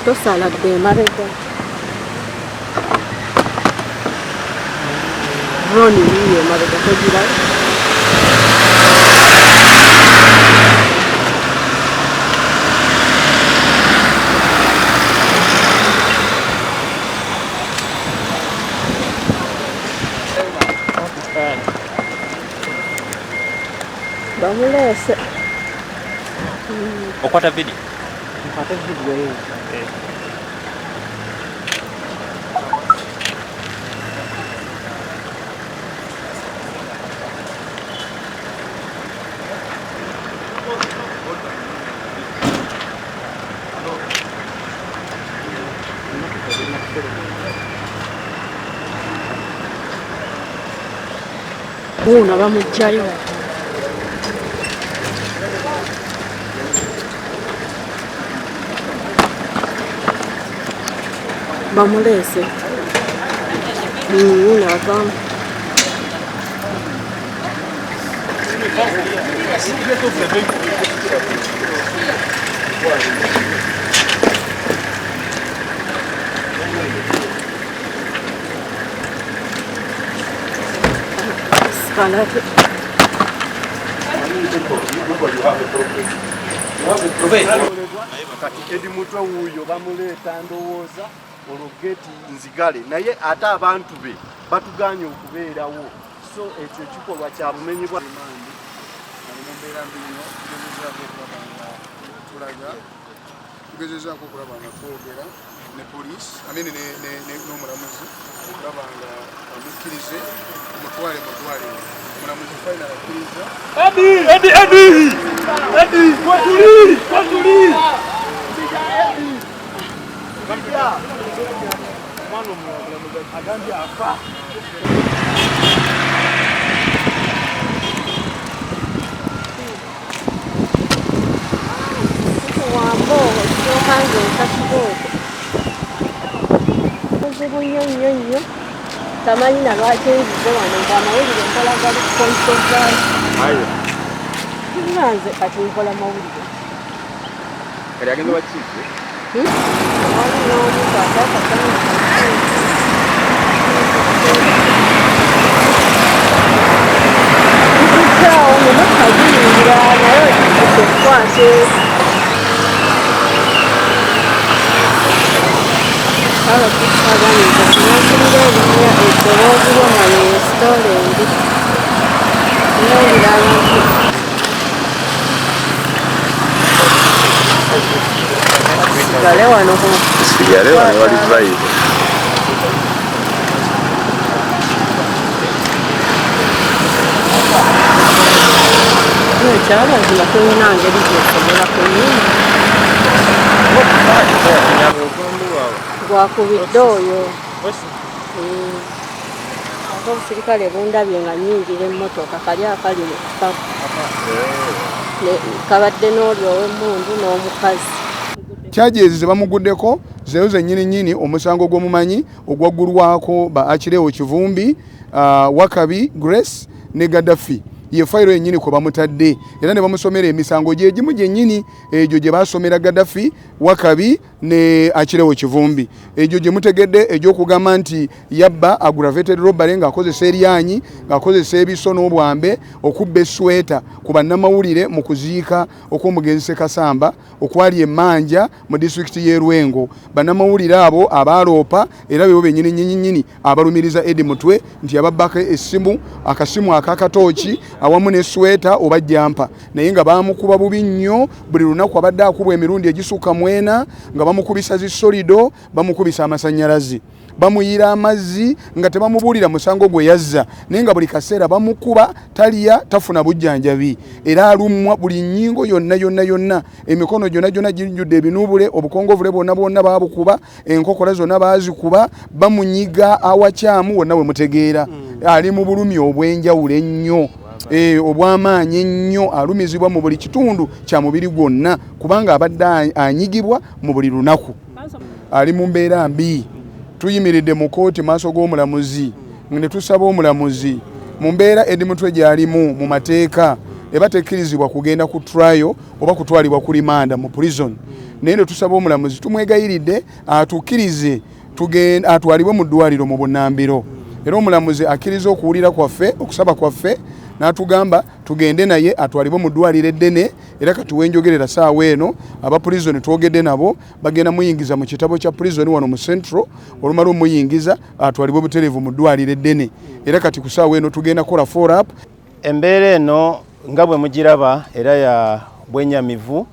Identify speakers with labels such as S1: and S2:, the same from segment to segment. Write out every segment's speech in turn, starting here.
S1: tosaladde emabega drone yiyo emabega togirayo bamulese
S2: okwata video
S1: hiyo Una bamujjayo bamulese unavamo scalate
S3: kati edi mutwe wuyo bamuleeta ndowooza olugeti nzigale naye ate abantu be batuganye okubeerawo so ekyo kikolwa kya bumenyi bwa
S4: tugezezaako okulaba nga twogera ne poliisi n'omulamuzi okulaba nga omukkirize omutwale omulamuzi final akkiriza
S3: agambye afa
S1: wambo okanze nkakiboko muzibu nnyo tamanyi na lwaki enzize wano ng'amawulire nkola gali konsogali nze kati nkola mawulire
S2: kali agenda wakize
S1: n'omuntu atakakanya nzikyawo nemukagiyingira naye okukwate abakusaganiza nakulira ebinnya eddolooburoma ne restauranti nowulira abantu sigale wano
S2: wali vibe
S1: ekyabazima tulina ngeri gyesobola kunyuma gwakubidde oyo ate obusirikale bundabye nga nyingira emmotoka kali akali kabadde n'oli ow'emmundu n'omukazi
S4: kyajezi bamuguddeko zeyo zennyini omusango gw'omumanyi ogwaggulwako ba Akireewo Kivumbi Wakabi Grace ne Gaddafi ye fayiro yennyini kwe bamutadde era ne bamusomera emisango gyegimu gyennyini egyo gye basomera Gaddafi Wakabi ne Akireewo Kivumbi egyo gye mutegedde egy'okugamba nti yabba aggravated robbery ng'akozesa eryanyi ng'akozesa ebiso n'obwambe okubba esweta ku bannamawulire mu kuziika okw'omugenzi Ssekasamba okwali emmanja mu disitulikiti y'e Lwengo bannamawulire abo abaaloopa era bebo bennyini abalumiriza Edi Mutwe nti yababbako essimu akasimu akakatooki awamu ne sweta oba jampa naye nga bamukuba bubi nnyo buli lunaku abadde akubwa emirundi egisukka mwena nga bamukubisa zisolido bamukubisa amasannyalaze bamuyira amazzi nga tebamubuulira musango gwe yazza naye nga buli kaseera bamukuba taliya tafuna bujjanjabi era alumwa buli nnyingo yonna emikono gyonna gijjudde ebinuubule obukongovule bwonna baabukuba enkokola zonna baazikuba bamunyiga awakyamu wonna we mutegeera ali mu bulumi obw'enjawulo ennyo obw'amaanyi ennyo alumizibwa mu buli kitundu kya mubiri gwonna kubanga abadde anyigibwa mu buli lunaku ali mu mbeera mbi tuyimiridde mu kooti maaso g'omulamuzi ne tusaba omulamuzi mu mbeera Edi Mutwe gy'alimu mu mateeka eba tekkirizibwa kugenda ku trial oba kutwalibwa ku rimanda mu prison. Naye tusaba omulamuzi tumwegayiridde atukkirize atwalibwe mu ddwaliro mu Bunnambiro. Era omulamuzi akkiriza okuwulira kwaffe okusaba kwaffe n'atugamba tugende naye atwalibwe mu ddwaliro eddene. Era kati wenjogerera saawa eno aba prison twogedde nabo bagenda muyingiza mu kitabo kya prison wano mu Central olumala omuyingiza atwalibwe butereevu mu ddwaliro eddene. Era kati ku saawa eno tugenda kola follow up.
S5: Embeera eno nga bwe mugiraba era ya bwenyamivu,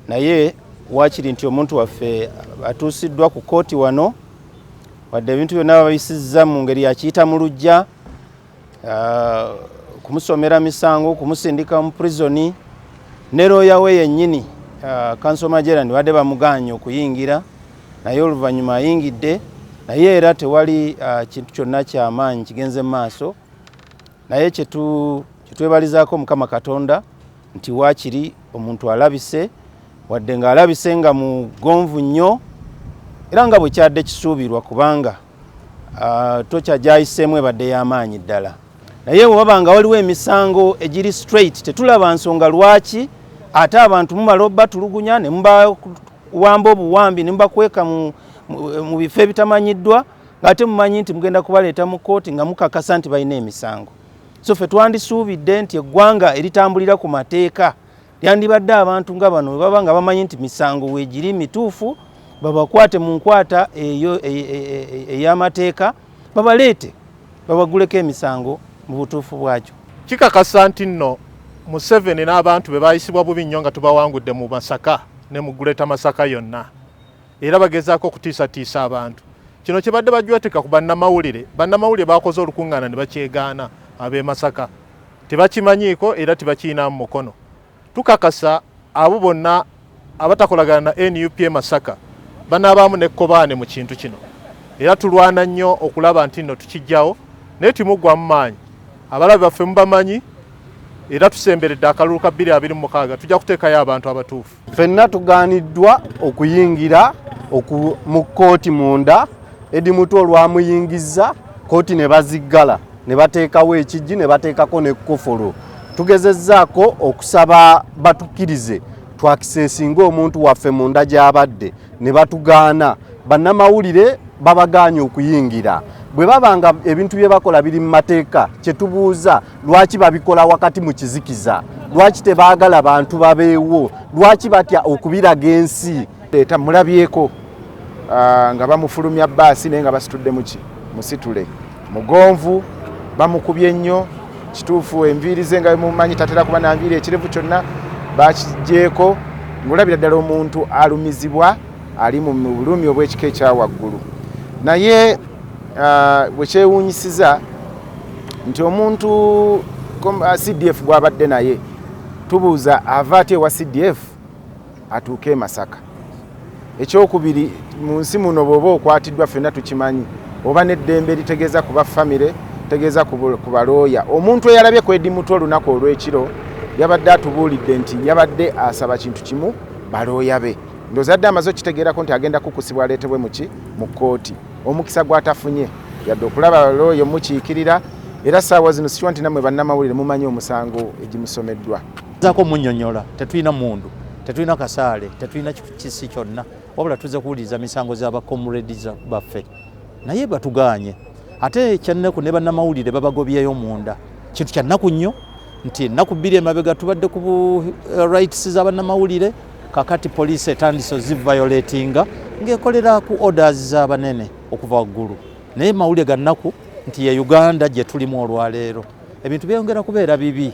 S5: naye wakiri nti omuntu waffe atuusiddwa ku kooti wano wadde ebintu byonna babisizza mu ngeri yakiyita mu lujja, kumusomera misango, kumusindika mu prisoni, ne looya we yennyini Council Majerani wadde bamuganye okuyingira, naye oluvannyuma ayingidde, naye era tewali kintu kyonna ky'amaanyi kigenze mu maaso. Naye kyetwebalizaako Mukama Katonda nti waakiri omuntu alabise, wadde ng'alabise nga mugonvu nnyo era nga bwe kyadde kisuubirwa kubanga tokyagyayiseemu ebadde y'amaanyi ddala. Naye bwe waba nga waliwo emisango egiri straight, tetulaba nsonga lwaki ate abantu mumala tulugunya ne mubawamba obuwambi ne mubakweka mu bifo ebitamanyiddwa ng'ate mumanyi nti mugenda kubaleeta mu kooti nga mukakasa nti balina emisango. So ffe twandisuubidde nti eggwanga eritambulira ku mateeka lyandibadde abantu nga bano baba nga bamanyi nti misango weegiri mituufu, babakwate mu nkwata eyo ey'amateeka, babaleete babaguleko emisango mu butuufu bwakyo.
S6: Kikakasa nti nno Museveni n'abantu be bayisibwa bubi nnyo nga tubawangudde mu Masaka ne mu Greater Masaka yonna, era bagezaako okutiisatiisa abantu. Kino kibadde bajweteka ku bannamawulire. Bannamawulire bakoze olukuŋŋaana ne bakyegaana ab'e Masaka, tebakimanyiiko era tebakiinaamu mukono. Tukakasa abo bonna abatakolagana na NUP Masaka banaabaamu nekkobaane mu kintu kino, era tulwana nnyo okulaba nti nno tukijjawo, naye timuggwamu maanyi. Abalabe baffe mubamanyi era tusemberedde akalulu ka 2026 tujja kuteekayo abantu abatuufu.
S3: Ffenna tugaaniddwa okuyingira mu kkooti munda. Edi Muto olwamuyingizza kkooti ne baziggala ne bateekawo ekijji ne bateekako n'ekkofolo. Tugezezzaako okusaba batukkirize twakiseesinga omuntu waffe munda gy'abadde ne batugaana. Bannamawulire babagaanye okuyingira. Bwe babanga ebintu bye bakola biri mu mateeka, kye tubuuza lwaki babikola wakati mu kizikiza, lwaki tebaagala bantu babeewo, lwaki batya okubiraga ensi.
S7: Leeta mulabyeko nga bamufulumya bbaasi naye nga basitudde musitule mugonvu, bamukubye nnyo. Kituufu enviiri ze nga mumanyi tatera kuba na nviiri, ekirevu kyonna bakijjeeko. Ng'olabira ddala omuntu alumizibwa ali mu bulumi obw'ekika ekya waggulu. Naye bwe kyewuunyisiza nti omuntu CDF gw'abadde naye tubuuza ava atya ewa CDF atuuke e Masaka. Ekyokubiri, mu nsi muno bw'oba okwatiddwa ffenna tukimanyi, oba n'eddembe litegeeza kuba famire, tegeeza ku balooya. Omuntu eyalabye ku Edi Muto olunaku olw'ekiro yabadde atubuulidde nti yabadde asaba kintu kimu, balooya be. Ndowooza adde amaze okitegeerako nti agenda kukusibwa aleetebwe mu kkooti. Omukisa gw'atafunye yadde okulaba balooya mukiikirira, era ssaawa zino sikiwa nti nammwe bannamawulire mumanyi omusango egimusomeddwa.
S8: Zaako munnyonnyola, tetulina mundu, tetulina kasaale, tetulina kisi kyonna, wabula tuzze kuwuliriza misango z'abakomuledizi baffe. Naye batugaanye. Ate ekyannaku ne bannamawulire babagobyeyo munda. Kintu kya nnaku nnyo nti ennaku bbiri emabega tubadde ku rights z'abannamawulire, kakati poliisi etandise oziviolatinga ng'ekolera ku orders z'abanene okuva waggulu. Naye mawulire ga nnaku nti ye Uganda gye tulimu olwaleero ebintu byongera kubeera bibi.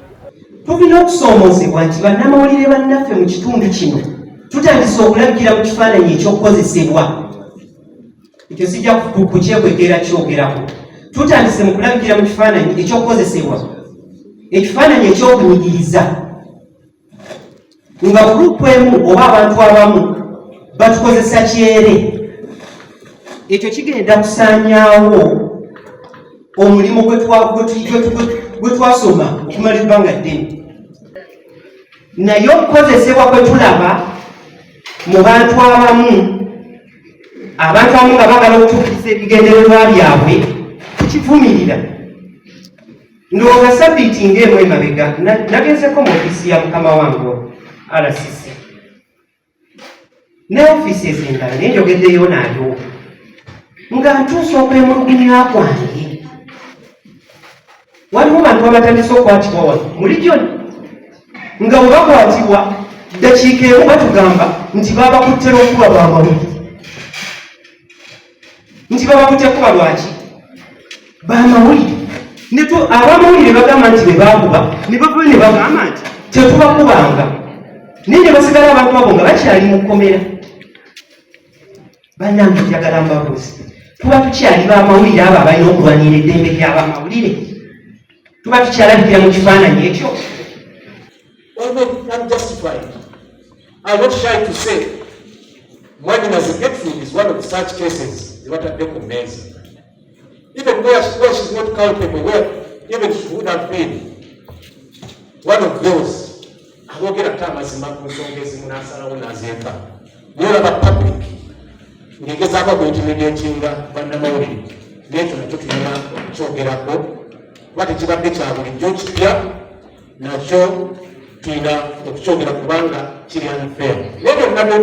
S9: Tulina okusoomozebwa nti bannamawulire bannaffe mu kitundu kino tutandise okulabikira ku kifaananyi ekyokukozesebwa. Ekyo sijja kukyekwekera kyogerako. Tutandise mu kulabikira mu kifaananyi ekyokukozesebwa, ekifaananyi ekyokunyigiriza, nga gurupu emu oba abantu abamu batukozesa kyere. Ekyo kigenda kusaanyaawo omulimu gwe twasoma okumala ebbanga ddene. Naye okukozesebwa kwe tulaba mu bantu abamu, abantu abamu nga baagala okutuukiriza ebigendererwa byabwe, tukivumirira. ndowooza sabbiiti ng'emu emabega nagezeko mu ofiisi ya mukama wange RCC ne ofiisi ez'endala naye njogeddeyo naayo nga ntuusa okwemulugunya kwange. Waliwo bantu abatandise okukwatibwa wano muli gyonna nga bwe bakwatibwa ddakiika emu batugamba nti babakutte lw'okuba bamawulire, nti babakutte kuba lwaki bamawulire. Abamawulire bagamba nti bebakuba ne bava ne bagamba nti tetubakubanga, naye ne basigala abantu abo nga bakyali mu kkomera. Bannange njagala mbabuuze, tuba tukyali bamawulire abo abalina okulwanira eddembe ly'abamawulire? Tuba tukyalabikira mu kifaananyi ekyo?
S10: Unjustified. I'm not shy to say, Mwaginazi Getfield is one of such cases that are recognized. Even where she's not culpable, where even she would have been one of those. I will get a time as a man who's always in Nasara or Nazeka. You have a public. You get up about intimidating Vandamori. Later, I took him up, choke it up. What did you have to George Pierre? Now, show. Tina okukyogera kubanga kiri unfair. Nebyo nabyo